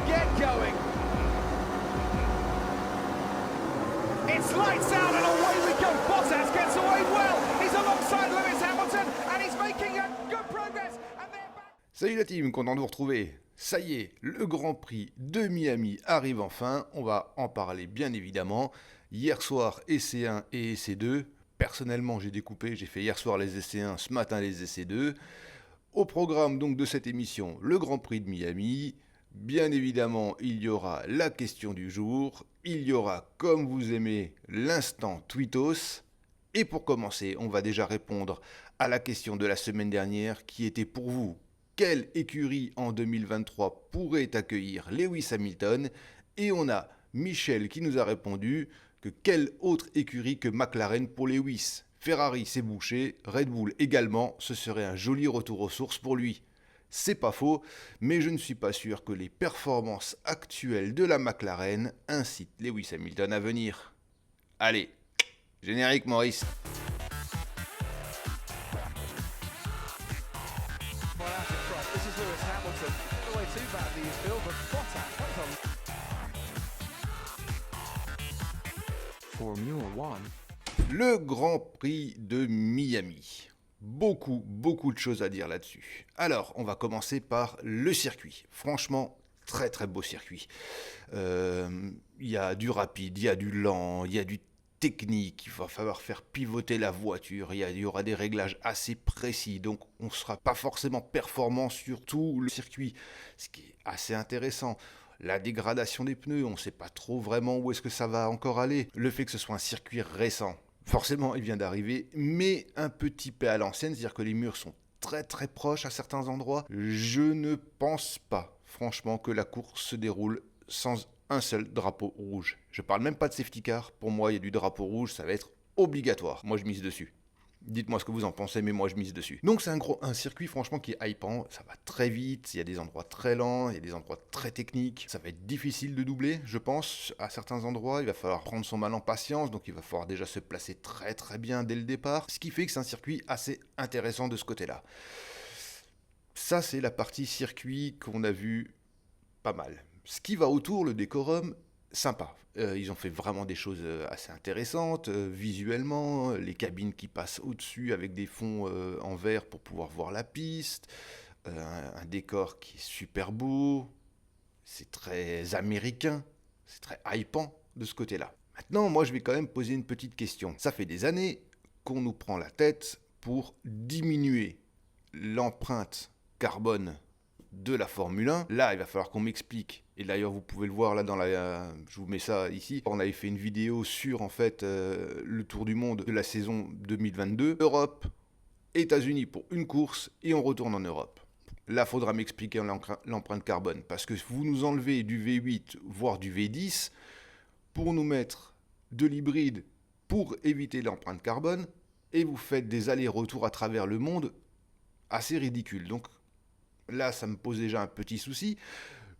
get going. It's lights out and away we go. Bottas gets away well. He's alongside Lewis Hamilton and he's making a good progress. And they're back. Salut la team, content de vous retrouver. Ça y est, le Grand Prix de Miami arrive enfin. On va en parler bien évidemment. Hier soir, essai 1 et essai 2. Personnellement, j'ai découpé, j'ai fait hier soir les essais 1, ce matin les essais 2. Au programme donc de cette émission, le Grand Prix de Miami. Bien évidemment, il y aura la question du jour. Il y aura, comme vous aimez, l'instant Tweetos. Et pour commencer, on va déjà répondre à la question de la semaine dernière qui était pour vous. Quelle écurie en 2023 pourrait accueillir Lewis Hamilton? Et on a Michel qui nous a répondu que quelle autre écurie que McLaren pour Lewis? Ferrari c'est bouché, Red Bull également, ce serait un joli retour aux sources pour lui. C'est pas faux, mais je ne suis pas sûr que les performances actuelles de la McLaren incitent Lewis Hamilton à venir. Allez, générique Maurice. Well, out in front. This is Lewis Hamilton. Not the way too badly he's filled, but Bottas comes on. Formula One. Le Grand Prix de Miami. Beaucoup de choses à dire là-dessus. Alors, on va commencer par le circuit. Franchement, très beau circuit. Il y a du rapide, il y a du lent, il y a du technique. Il va falloir faire pivoter la voiture. Il y aura des réglages assez précis. Donc, on ne sera pas forcément performant sur tout le circuit. Ce qui est assez intéressant. La dégradation des pneus, on ne sait pas trop vraiment où est-ce que ça va encore aller. Le fait que ce soit un circuit récent, forcément il vient d'arriver, mais un petit peu à l'ancienne, c'est-à-dire que les murs sont très proches à certains endroits. Je ne pense pas, franchement, que la course se déroule sans un seul drapeau rouge. Je parle même pas de safety car, pour moi il y a du drapeau rouge, ça va être obligatoire. Moi je mise dessus. Dites-moi ce que vous en pensez, mais moi je mise dessus. Donc c'est un circuit franchement qui est hypant, ça va très vite, il y a des endroits très lents, il y a des endroits très techniques. Ça va être difficile de doubler, je pense, à certains endroits. Il va falloir prendre son mal en patience, donc il va falloir déjà se placer très bien dès le départ. Ce qui fait que c'est un circuit assez intéressant de ce côté-là. Ça c'est la partie circuit qu'on a vu pas mal. Ce qui va autour, le décorum, sympa. Ils ont fait vraiment des choses assez intéressantes, visuellement, les cabines qui passent au-dessus avec des fonds en verre pour pouvoir voir la piste, un décor qui est super beau, c'est très américain, c'est très hypant de ce côté-là. Maintenant, moi je vais quand même poser une petite question. Ça fait des années qu'on nous prend la tête pour diminuer l'empreinte carbone de la Formule 1. Là, il va falloir qu'on m'explique. Et d'ailleurs, vous pouvez le voir là je vous mets ça ici. On avait fait une vidéo sur en fait le tour du monde de la saison 2022. Europe, États-Unis pour une course et on retourne en Europe. Là, il faudra m'expliquer l'empreinte carbone parce que vous nous enlevez du V8 voire du V10 pour nous mettre de l'hybride pour éviter l'empreinte carbone et vous faites des allers-retours à travers le monde assez ridicules. Donc là, ça me pose déjà un petit souci.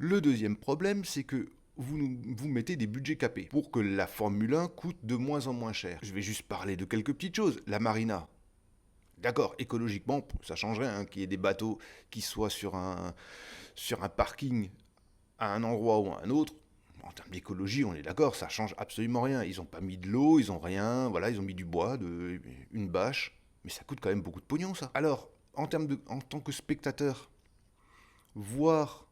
Le deuxième problème, c'est que vous mettez des budgets capés pour que la Formule 1 coûte de moins en moins cher. Je vais juste parler de quelques petites choses. La marina. D'accord, écologiquement, ça changerait hein, qu'il y ait des bateaux qui soient sur un parking à un endroit ou à un autre. En termes d'écologie, on est d'accord, ça change absolument rien. Ils n'ont pas mis de l'eau, ils n'ont rien. Voilà, ils ont mis du bois, une bâche. Mais ça coûte quand même beaucoup de pognon, ça. Alors, en tant que spectateur, voir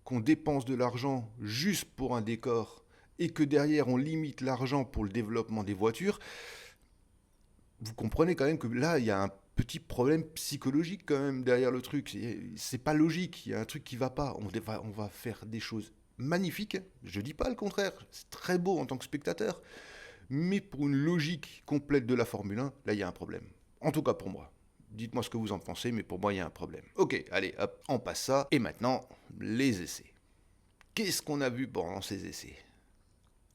qu'on dépense de l'argent juste pour un décor et que derrière on limite l'argent pour le développement des voitures, vous comprenez quand même que là il y a un petit problème psychologique quand même derrière le truc. C'est pas logique, il y a un truc qui va pas. On va faire des choses magnifiques, je dis pas le contraire, c'est très beau en tant que spectateur, mais pour une logique complète de la Formule 1, là il y a un problème. En tout cas pour moi. Dites-moi ce que vous en pensez, mais pour moi, il y a un problème. Ok, allez, hop, on passe ça. Et maintenant, les essais. Qu'est-ce qu'on a vu pendant ces essais?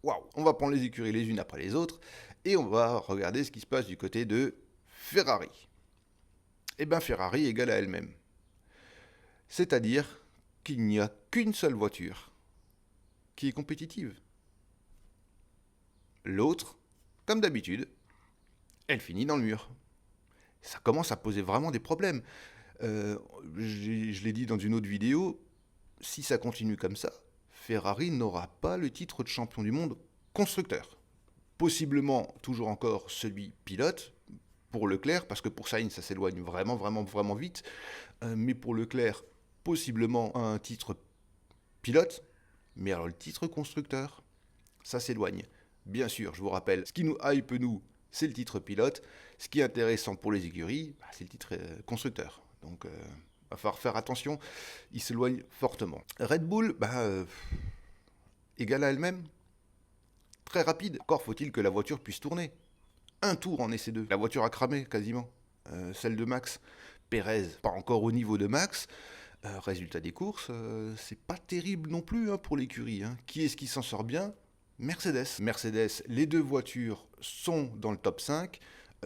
Waouh! On va prendre les écuries les unes après les autres, et on va regarder ce qui se passe du côté de Ferrari. Eh bien, Ferrari égale à elle-même. C'est-à-dire qu'il n'y a qu'une seule voiture qui est compétitive. L'autre, comme d'habitude, elle finit dans le mur. Ça commence à poser vraiment des problèmes. Je l'ai dit dans une autre vidéo, si ça continue comme ça, Ferrari n'aura pas le titre de champion du monde constructeur. Possiblement toujours encore celui pilote pour Leclerc, parce que pour Sainz ça s'éloigne vraiment vite, mais pour Leclerc possiblement un titre pilote, mais alors le titre constructeur, ça s'éloigne. Bien sûr, je vous rappelle, ce qui nous hype nous, c'est le titre pilote, ce qui est intéressant pour les écuries, c'est le titre constructeur. Donc va falloir faire attention, il s'éloigne fortement. Red Bull, égale à elle-même, très rapide. Encore faut-il que la voiture puisse tourner. Un tour en essai 2. La voiture a cramé quasiment. Celle de Max. Pérez, pas encore au niveau de Max. Résultat des courses, c'est pas terrible non plus pour l'écurie. Qui est-ce qui s'en sort bien ? Mercedes. Mercedes, les deux voitures sont dans le top 5,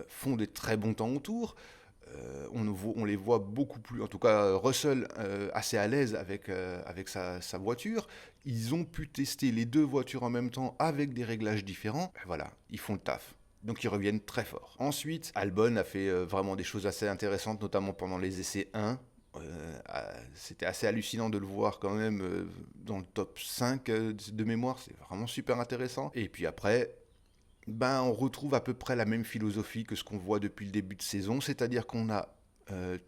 font des très bons temps autour. On les voit beaucoup plus, en tout cas Russell assez à l'aise avec sa voiture. Ils ont pu tester les deux voitures en même temps avec des réglages différents. Voilà, ils font le taf. Donc ils reviennent très fort. Ensuite, Albon a fait vraiment des choses assez intéressantes, notamment pendant les essais 1. C'était assez hallucinant de le voir quand même dans le top 5 de mémoire. C'est vraiment super intéressant. Et puis après, on retrouve à peu près la même philosophie que ce qu'on voit depuis le début de saison, c'est-à-dire qu'on a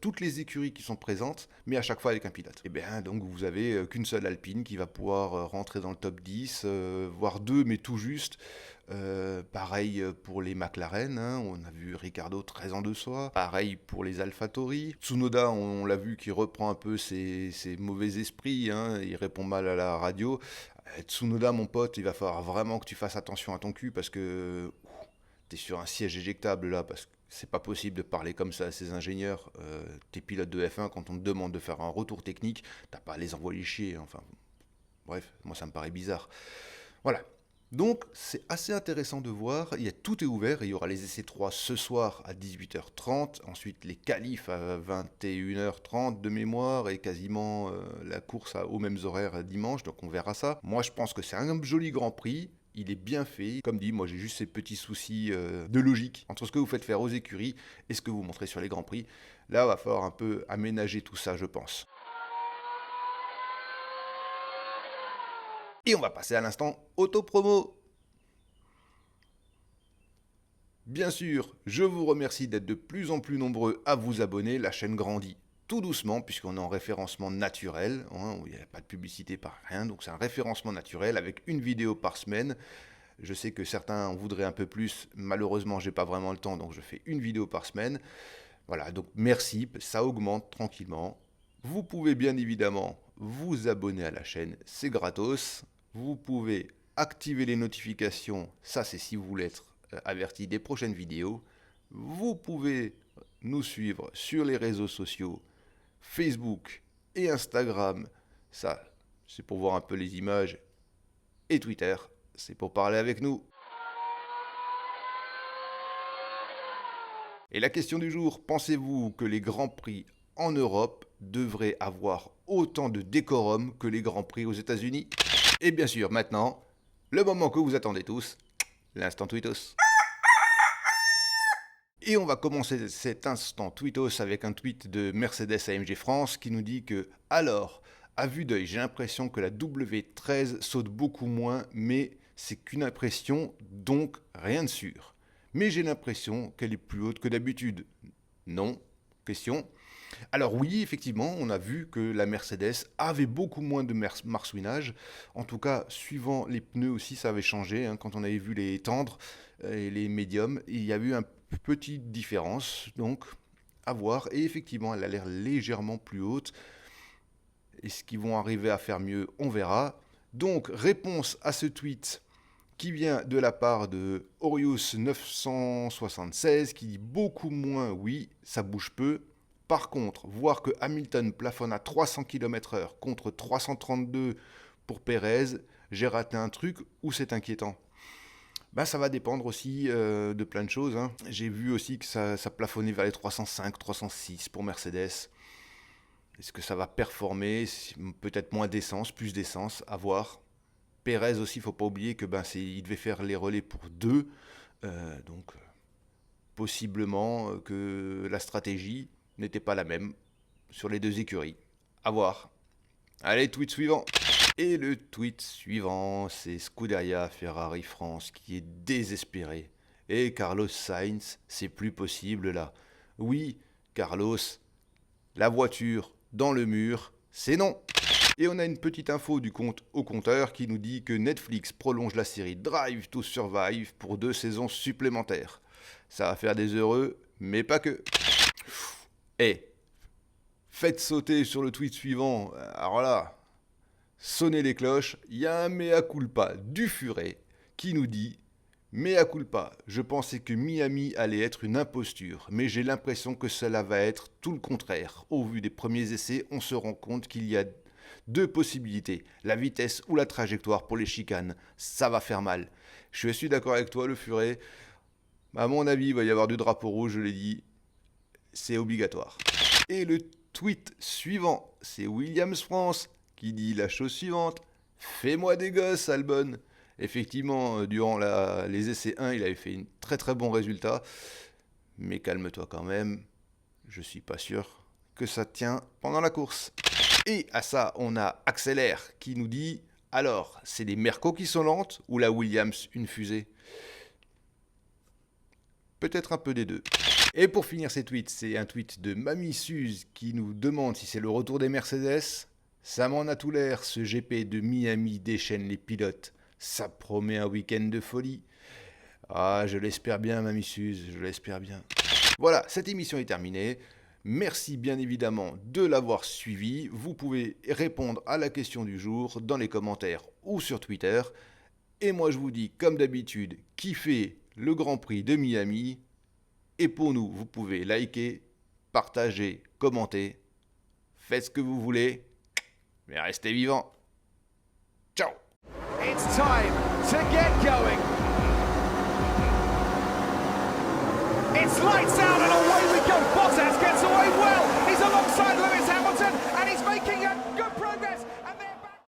toutes les écuries qui sont présentes, mais à chaque fois avec un pilote. Et bien donc vous avez qu'une seule Alpine qui va pouvoir rentrer dans le top 10, voire 2, mais tout juste. Pareil pour les McLaren, on a vu Ricciardo très en deçà. Pareil pour les AlphaTauri. Tsunoda, on l'a vu, qui reprend un peu ses mauvais esprits, il répond mal à la radio. Tsunoda, mon pote, il va falloir vraiment que tu fasses attention à ton cul parce que t'es sur un siège éjectable là, parce que c'est pas possible de parler comme ça à ces ingénieurs. T'es pilote de F1, quand on te demande de faire un retour technique, t'as pas à les envoyer chier. Enfin, bref, moi ça me paraît bizarre. Voilà. Donc c'est assez intéressant de voir, tout est ouvert, il y aura les essais 3 ce soir à 18h30, ensuite les qualifs à 21h30 de mémoire et quasiment la course aux mêmes horaires dimanche, donc on verra ça. Moi je pense que c'est un joli Grand Prix, il est bien fait, comme dit, moi j'ai juste ces petits soucis de logique entre ce que vous faites faire aux écuries et ce que vous montrez sur les Grands Prix. Là il va falloir un peu aménager tout ça je pense. Et on va passer à l'instant auto-promo. Bien sûr, je vous remercie d'être de plus en plus nombreux à vous abonner. La chaîne grandit tout doucement puisqu'on est en référencement naturel. Il n'y a pas de publicité par rien, donc c'est un référencement naturel avec une vidéo par semaine. Je sais que certains en voudraient un peu plus. Malheureusement, j'ai pas vraiment le temps, donc je fais une vidéo par semaine. Voilà, donc merci, ça augmente tranquillement. Vous pouvez bien évidemment vous abonner à la chaîne, c'est gratos. Vous pouvez activer les notifications, ça c'est si vous voulez être averti des prochaines vidéos. Vous pouvez nous suivre sur les réseaux sociaux, Facebook et Instagram, ça c'est pour voir un peu les images, et Twitter, c'est pour parler avec nous. Et la question du jour, pensez-vous que les Grands Prix en Europe devraient avoir autant de décorum que les Grands Prix aux États-Unis ? Et bien sûr, maintenant, le moment que vous attendez tous, l'instant Tweetos. Et on va commencer cet instant Tweetos avec un tweet de Mercedes AMG France qui nous dit que « Alors, à vue d'œil, j'ai l'impression que la W13 saute beaucoup moins, mais c'est qu'une impression, donc rien de sûr. Mais j'ai l'impression qu'elle est plus haute que d'habitude. Non ? Question. Alors oui, effectivement, on a vu que la Mercedes avait beaucoup moins de marsouinage. En tout cas, suivant les pneus aussi, ça avait changé. Quand on avait vu les tendres et les médiums, il y a eu une petite différence. Donc, à voir. Et effectivement, elle a l'air légèrement plus haute. Est-ce qu'ils vont arriver à faire mieux ? On verra. Donc, réponse à ce tweet qui vient de la part de Orius976 qui dit beaucoup moins, oui, ça bouge peu. Par contre, voir que Hamilton plafonne à 300 km/h contre 332 pour Pérez, j'ai raté un truc ou c'est inquiétant ? Ça va dépendre aussi de plein de choses. J'ai vu aussi que ça plafonnait vers les 305, 306 pour Mercedes. Est-ce que ça va performer ? Peut-être moins d'essence, plus d'essence, à voir. Pérez aussi, il ne faut pas oublier que il devait faire les relais pour 2. Donc, possiblement que la stratégie n'était pas la même sur les deux écuries. À voir. Allez, tweet suivant. Et le tweet suivant, c'est Scuderia Ferrari France qui est désespéré. Et Carlos Sainz, c'est plus possible là. Oui, Carlos, la voiture dans le mur, c'est non. Et on a une petite info du compte au compteur qui nous dit que Netflix prolonge la série Drive to Survive pour 2 saisons supplémentaires. Ça va faire des heureux, mais pas que. Et faites sauter sur le tweet suivant, alors là, sonnez les cloches, il y a un mea culpa du Furet qui nous dit « Mea culpa, je pensais que Miami allait être une imposture, mais j'ai l'impression que cela va être tout le contraire. Au vu des premiers essais, on se rend compte qu'il y a 2 possibilités, la vitesse ou la trajectoire pour les chicanes. Ça va faire mal. » Je suis d'accord avec toi, le Furet. À mon avis, il va y avoir du drapeau rouge, je l'ai dit. C'est obligatoire. Et le tweet suivant, c'est Williams France qui dit la chose suivante. « Fais-moi des gosses, Albon !» Effectivement, durant les essais 1, il avait fait un très très bon résultat. Mais calme-toi quand même, je suis pas sûr que ça tient pendant la course. Et à ça, on a Accélère qui nous dit « Alors, c'est les Mercos qui sont lentes ou la Williams une fusée ?» Peut-être un peu des deux. Et pour finir ces tweets, c'est un tweet de Mamie Suze qui nous demande si c'est le retour des Mercedes. Ça m'en a tout l'air, ce GP de Miami déchaîne les pilotes. Ça promet un week-end de folie. Ah, je l'espère bien, Mamie Suze, je l'espère bien. Voilà, cette émission est terminée. Merci bien évidemment de l'avoir suivi. Vous pouvez répondre à la question du jour dans les commentaires ou sur Twitter. Et moi, je vous dis, comme d'habitude, kiffez le Grand Prix de Miami. Et pour nous, vous pouvez liker, partager, commenter. Faites ce que vous voulez, mais restez vivants. Ciao! It's time to get going. It's lights out and away we go. Bottas gets away well. He's